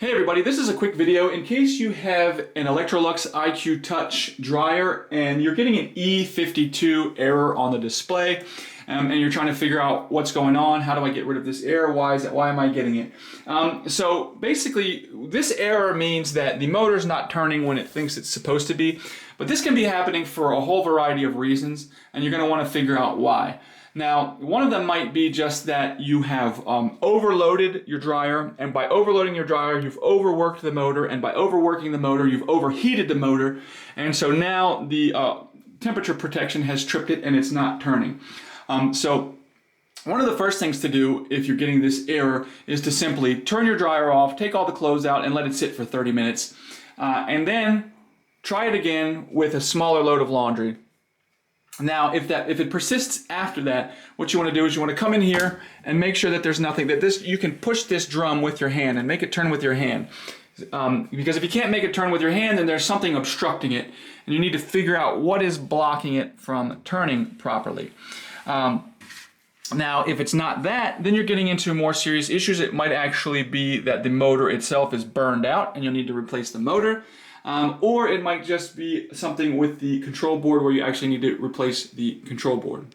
Hey everybody, this is a quick video in case you have an Electrolux IQ-Touch dryer and you're getting an E52 error on the display and you're trying to figure out what's going on. How do I get rid of this error? Why am I getting it? So basically this error means that the motor's not turning when it thinks it's supposed to be, but this can be happening for a whole variety of reasons and you're going to want to figure out why. Now, one of them might be just that you have overloaded your dryer, and by overloading your dryer, you've overworked the motor, and by overworking the motor, you've overheated the motor, and so now the temperature protection has tripped it and it's not turning. So one of the first things to do if you're getting this error is to simply turn your dryer off, take all the clothes out, and let it sit for 30 minutes, and then try it again with a smaller load of laundry. Now, if it persists after that, what you want to do is you want to come in here and make sure that there's nothing, you can push this drum with your hand and make it turn with your hand. Because if you can't make it turn with your hand, then there's something obstructing it, and you need to figure out what is blocking it from turning properly. Now, if it's not that, then you're getting into more serious issues. It might actually be that the motor itself is burned out and you'll need to replace the motor. Or it might just be something with the control board where you actually need to replace the control board.